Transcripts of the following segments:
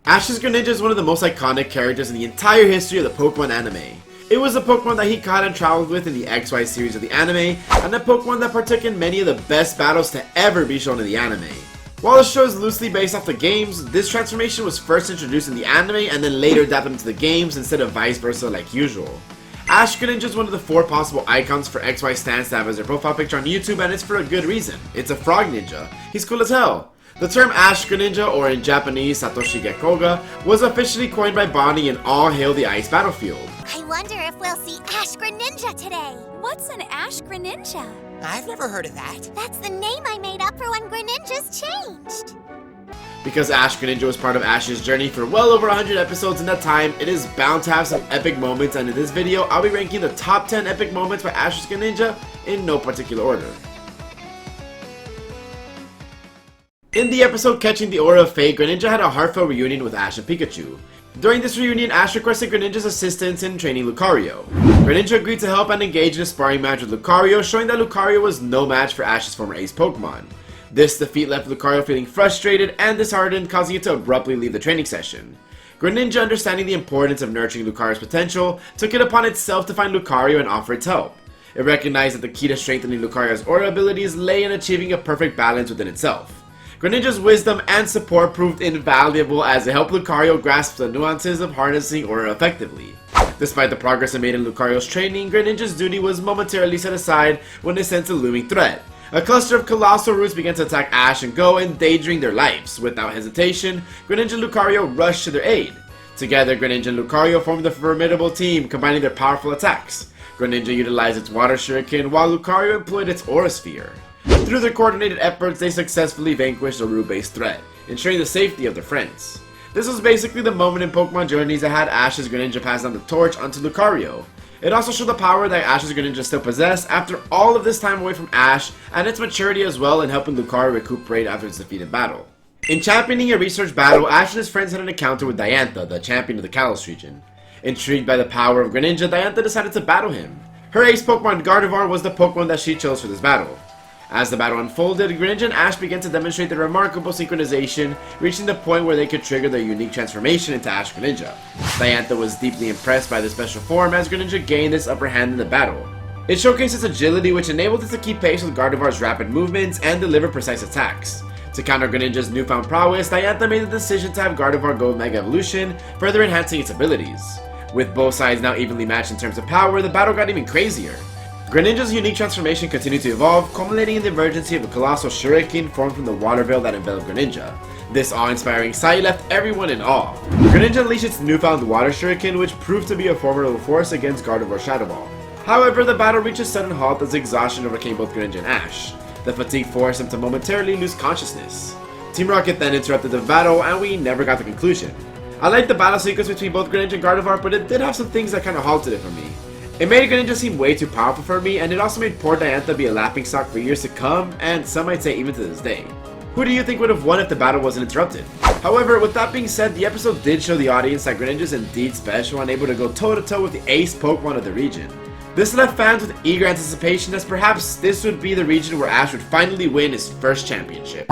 Ash's Greninja is one of the most iconic characters in the entire history of the Pokemon anime. It was a Pokemon that he caught and traveled with in the XY series of the anime, and a Pokemon that partook in many of the best battles to ever be shown in the anime. While the show is loosely based off the games, this transformation was first introduced in the anime and then later adapted into the games instead of vice versa like usual. Ash Greninja is one of the 4 possible icons for XY stans to have as their profile picture on YouTube, and it's for a good reason. It's a frog ninja. He's cool as hell. The term Ash Greninja, or in Japanese Satoshi Gekkoga, was officially coined by Bonnie in All Hail the Ice Battlefield. I wonder if we'll see Ash Greninja today. What's an Ash Greninja? I've never heard of that. That's the name I made up for when Greninjas changed. Because Ash Greninja was part of Ash's journey for well over 100 episodes in that time, it is bound to have some epic moments, and in this video, I'll be ranking the top 10 epic moments by Ash's Greninja in no particular order. In the episode Catching the Aura of Fate, Greninja had a heartfelt reunion with Ash and Pikachu. During this reunion, Ash requested Greninja's assistance in training Lucario. Greninja agreed to help and engage in a sparring match with Lucario, showing that Lucario was no match for Ash's former ace Pokemon. This defeat left Lucario feeling frustrated and disheartened, causing it to abruptly leave the training session. Greninja, understanding the importance of nurturing Lucario's potential, took it upon itself to find Lucario and offer its help. It recognized that the key to strengthening Lucario's aura abilities lay in achieving a perfect balance within itself. Greninja's wisdom and support proved invaluable as it helped Lucario grasp the nuances of harnessing aura effectively. Despite the progress it made in Lucario's training, Greninja's duty was momentarily set aside when it sensed a looming threat. A cluster of colossal roots began to attack Ash and Go, endangering their lives. Without hesitation, Greninja and Lucario rushed to their aid. Together, Greninja and Lucario formed a formidable team, combining their powerful attacks. Greninja utilized its Water Shuriken, while Lucario employed its Aura Sphere. Through their coordinated efforts, they successfully vanquished the root-based threat, ensuring the safety of their friends. This was basically the moment in Pokemon Journeys that had Ash's Greninja pass down the torch onto Lucario. It also showed the power that Ash's Greninja still possessed after all of this time away from Ash, and its maturity as well in helping Lucario recuperate after its defeat in battle. In championing a research battle, Ash and his friends had an encounter with Diantha, the champion of the Kalos region. Intrigued by the power of Greninja, Diantha decided to battle him. Her ace Pokemon Gardevoir was the Pokemon that she chose for this battle. As the battle unfolded, Greninja and Ash began to demonstrate their remarkable synchronization, reaching the point where they could trigger their unique transformation into Ash Greninja. Diantha was deeply impressed by this special form as Greninja gained this upper hand in the battle. It showcased its agility, which enabled it to keep pace with Gardevoir's rapid movements and deliver precise attacks. To counter Greninja's newfound prowess, Diantha made the decision to have Gardevoir go Mega Evolution, further enhancing its abilities. With both sides now evenly matched in terms of power, the battle got even crazier. Greninja's unique transformation continued to evolve, culminating in the emergence of a colossal shuriken formed from the water veil that enveloped Greninja. This awe-inspiring sight left everyone in awe. Greninja unleashed its newfound water shuriken, which proved to be a formidable force against Gardevoir's Shadow Ball. However, the battle reached a sudden halt as exhaustion overcame both Greninja and Ash. The fatigue forced him to momentarily lose consciousness. Team Rocket then interrupted the battle, and we never got the conclusion. I liked the battle sequence between both Greninja and Gardevoir, but it did have some things that kinda halted it for me. It made Greninja seem way too powerful for me, and it also made poor Diantha be a laughingstock for years to come, and some might say even to this day. Who do you think would have won if the battle wasn't interrupted? However, with that being said, the episode did show the audience that Greninja is indeed special and able to go toe-to-toe with the ace Pokemon of the region. This left fans with eager anticipation as perhaps this would be the region where Ash would finally win his first championship.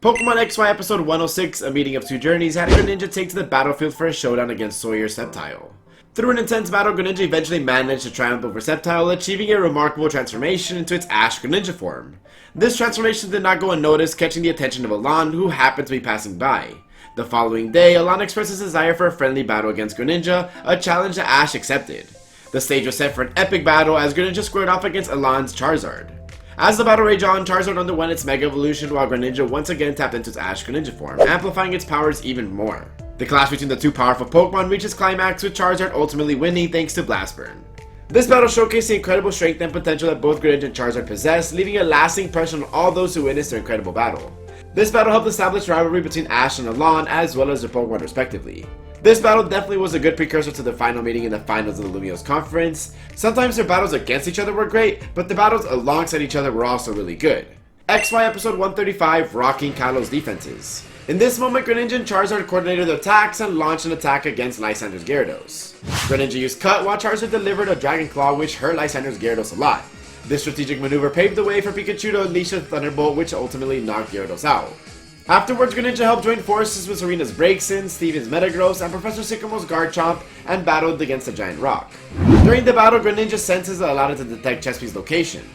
Pokemon XY Episode 106, A Meeting of Two Journeys, had Greninja take to the battlefield for a showdown against Sawyer Sceptile. Through an intense battle, Greninja eventually managed to triumph over Sceptile, achieving a remarkable transformation into its Ash Greninja form. This transformation did not go unnoticed, catching the attention of Alon, who happened to be passing by. The following day, Alon expressed his desire for a friendly battle against Greninja, a challenge that Ash accepted. The stage was set for an epic battle as Greninja squared off against Alon's Charizard. As the battle raged on, Charizard underwent its Mega Evolution while Greninja once again tapped into its Ash Greninja form, amplifying its powers even more. The clash between the two powerful Pokemon reached its climax, with Charizard ultimately winning thanks to Blast Burn. This battle showcased the incredible strength and potential that both Greninja and Charizard possess, leaving a lasting impression on all those who witnessed their incredible battle. This battle helped establish rivalry between Ash and Alon, as well as their Pokemon respectively. This battle definitely was a good precursor to the final meeting in the finals of the Lumiose Conference. Sometimes their battles against each other were great, but the battles alongside each other were also really good. XY Episode 135, Rocking Kalos Defenses. In this moment, Greninja and Charizard coordinated their attacks and launched an attack against Lysander's Gyarados. Greninja used Cut while Charizard delivered a Dragon Claw, which hurt Lysander's Gyarados a lot. This strategic maneuver paved the way for Pikachu to unleash a Thunderbolt, which ultimately knocked Gyarados out. Afterwards, Greninja helped join forces with Serena's Braixen, Steven's Metagross, and Professor Sycamore's Garchomp, and battled against a giant rock. During the battle, Greninja's senses allowed it to detect Chespi's location.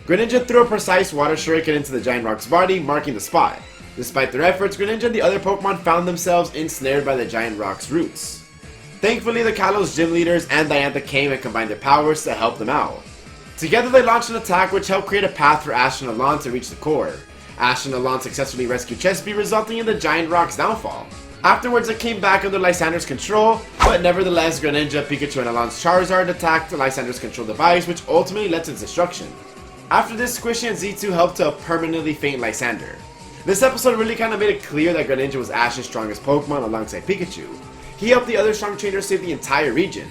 Greninja threw a precise water shuriken into the giant rock's body, marking the spot. Despite their efforts, Greninja and the other Pokemon found themselves ensnared by the giant rock's roots. Thankfully, the Kalos gym leaders and Diantha came and combined their powers to help them out. Together, they launched an attack which helped create a path for Ash and Alon to reach the core. Ash and Alon successfully rescued Chespi, resulting in the giant rock's downfall. Afterwards, it came back under Lysander's control, but nevertheless, Greninja, Pikachu, and Alon's Charizard attacked the Lysander's control device, which ultimately led to its destruction. After this, Squishy and Z2 helped to permanently faint Lysander. This episode really kind of made it clear that Greninja was Ash's strongest Pokemon alongside Pikachu. He helped the other strong trainers save the entire region.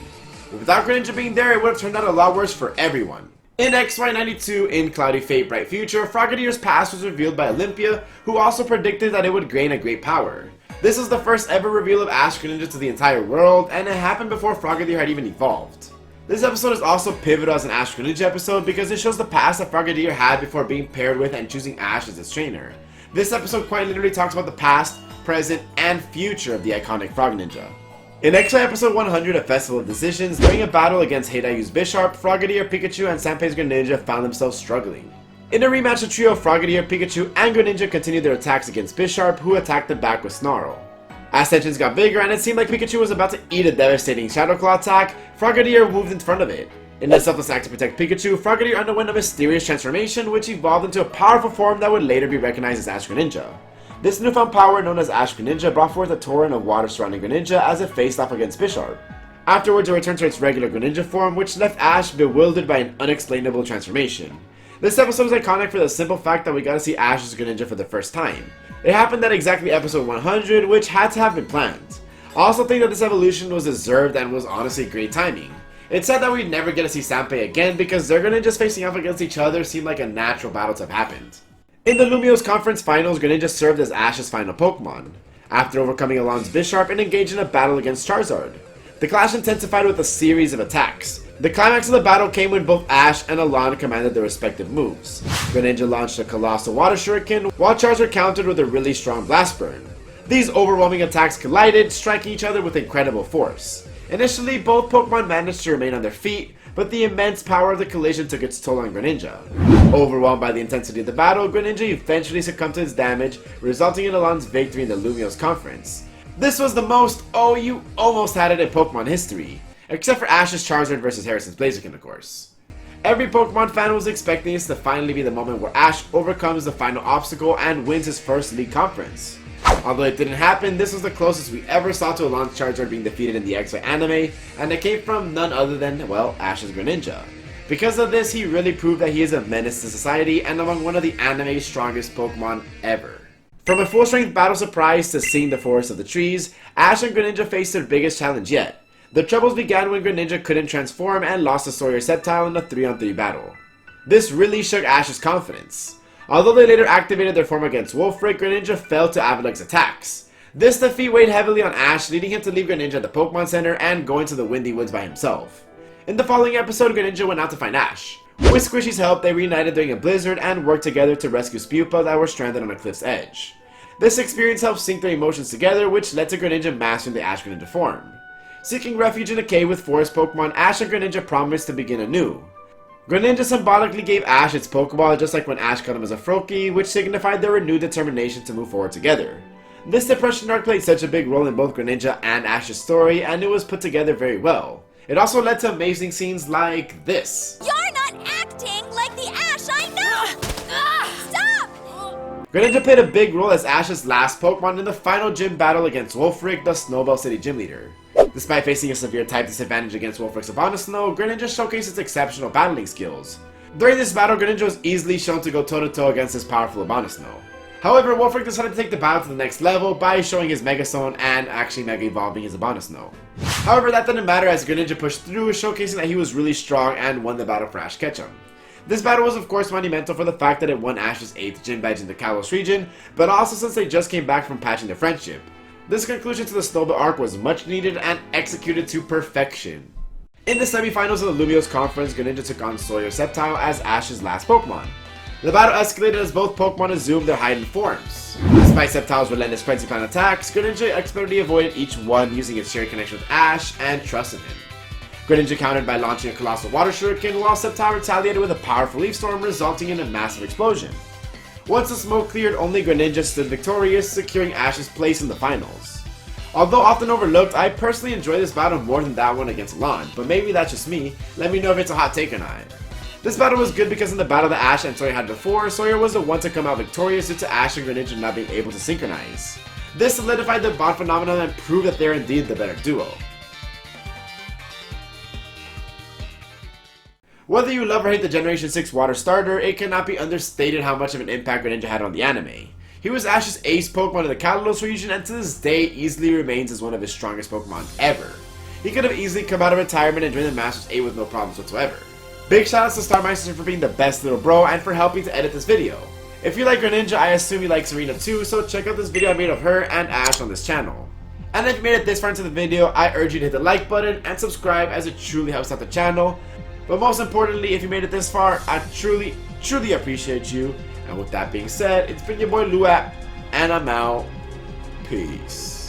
But without Greninja being there, it would have turned out a lot worse for everyone. In XY92, in Cloudy Fate Bright Future, Froggedier's past was revealed by Olympia, who also predicted that it would gain a great power. This was the first ever reveal of Ash Greninja to the entire world, and it happened before Frogadier had even evolved. This episode is also pivotal as an Ash Greninja episode because it shows the past that Frogadier had before being paired with and choosing Ash as its trainer. This episode quite literally talks about the past, present, and future of the iconic Frog Ninja. In XY episode 100, A Festival of Decisions, during a battle against Heidayu's Bisharp, Frogadier, Pikachu, and Sanpei's Greninja found themselves struggling. In a rematch, the trio of Frogadier, Pikachu, and Greninja continued their attacks against Bisharp, who attacked them back with Snarl. As tensions got bigger and it seemed like Pikachu was about to eat a devastating Shadow Claw attack, Frogadier moved in front of it. In a selfless act to protect Pikachu, Frogadier underwent a mysterious transformation which evolved into a powerful form that would later be recognized as Ash Greninja. This newfound power, known as Ash Greninja, brought forth a torrent of water surrounding Greninja as it faced off against Bisharp. Afterwards, it returned to its regular Greninja form, which left Ash bewildered by an unexplainable transformation. This episode is iconic for the simple fact that we got to see Ash's Greninja for the first time. It happened at exactly episode 100, which had to have been planned. I also think that this evolution was deserved and was honestly great timing. It's sad that we'd never get to see Sanpei again because their Greninjas facing off against each other seemed like a natural battle to have happened. In the Lumiose Conference Finals, Greninja served as Ash's final Pokemon. After overcoming Alon's Bisharp, it engaged in a battle against Charizard. The clash intensified with a series of attacks. The climax of the battle came when both Ash and Alon commanded their respective moves. Greninja launched a colossal water shuriken, while Charizard countered with a really strong blast burn. These overwhelming attacks collided, striking each other with incredible force. Initially, both Pokemon managed to remain on their feet, but the immense power of the collision took its toll on Greninja. Overwhelmed by the intensity of the battle, Greninja eventually succumbed to its damage, resulting in Alon's victory in the Lumiose Conference. This was the most "oh, you almost had it" in Pokemon history, except for Ash's Charizard versus Harrison's Blaziken, of course. Every Pokemon fan was expecting this to finally be the moment where Ash overcomes the final obstacle and wins his first League Conference. Although it didn't happen, this was the closest we ever saw to Alon's Charizard being defeated in the XY anime, and it came from none other than, well, Ash's Greninja. Because of this, he really proved that he is a menace to society and among one of the anime's strongest Pokemon ever. From a full-strength battle surprise to seeing the forest of the trees, Ash and Greninja faced their biggest challenge yet. The troubles began when Greninja couldn't transform and lost to Sawyer Sceptile in a 3-on-3 battle. This really shook Ash's confidence. Although they later activated their form against Wolfric, Greninja fell to Avalug's attacks. This defeat weighed heavily on Ash, leading him to leave Greninja at the Pokemon Center and go into the Windy Woods by himself. In the following episode, Greninja went out to find Ash. With Squishy's help, they reunited during a blizzard and worked together to rescue Spupa that were stranded on a cliff's edge. This experience helped sync their emotions together, which led to Greninja mastering the Ash Greninja form. Seeking refuge in a cave with forest Pokemon, Ash and Greninja promised to begin anew. Greninja symbolically gave Ash its Pokeball, just like when Ash got him as a Froakie, which signified their renewed determination to move forward together. This depression arc played such a big role in both Greninja and Ash's story, and it was put together very well. It also led to amazing scenes like this. You're not acting like the Ash I know! Stop! Greninja played a big role as Ash's last Pokemon in the final gym battle against Wolfric, the Snowball City gym leader. Despite facing a severe type disadvantage against Wolfric's Abomasnow, Greninja showcased its exceptional battling skills. During this battle, Greninja was easily shown to go toe-to-toe against his powerful Abomasnow. However, Wolfric decided to take the battle to the next level by showing his Megazone and actually Mega Evolving his Abomasnow. However, that didn't matter as Greninja pushed through, showcasing that he was really strong and won the battle for Ash Ketchum. This battle was of course monumental for the fact that it won Ash's 8th gym badge in the Kalos region, but also since they just came back from patching their friendship. This conclusion to the Snowball arc was much needed and executed to perfection. In the semifinals of the Lumiose Conference, Greninja took on Sawyer Sceptile as Ash's last Pokemon. The battle escalated as both Pokemon assumed their heightened forms. Despite Sceptile's relentless Frenzy Plant attacks, Greninja expertly avoided each one using its shared connection with Ash and trust in him. Greninja countered by launching a colossal water shuriken, while Sceptile retaliated with a powerful leaf storm, resulting in a massive explosion. Once the smoke cleared, only Greninja stood victorious, securing Ash's place in the finals. Although often overlooked, I personally enjoy this battle more than that one against Lon, but maybe that's just me. Let me know if it's a hot take or not. This battle was good because in the battle that Ash and Sawyer had before, Sawyer was the one to come out victorious due to Ash and Greninja not being able to synchronize. This solidified the bond phenomenon and proved that they're indeed the better duo. Whether you love or hate the Generation 6 water starter, it cannot be understated how much of an impact Greninja had on the anime. He was Ash's ace Pokemon in the Kalos region and to this day easily remains as one of his strongest Pokemon ever. He could have easily come out of retirement and joined the Masters 8 with no problems whatsoever. Big shoutouts to Starmeister for being the best little bro and for helping to edit this video. If you like Greninja, I assume you like Serena too, so check out this video I made of her and Ash on this channel. And if you made it this far into the video, I urge you to hit the like button and subscribe as it truly helps out the channel. But most importantly, if you made it this far, I truly appreciate you. And with that being said, it's been your boy Luap, and I'm out. Peace.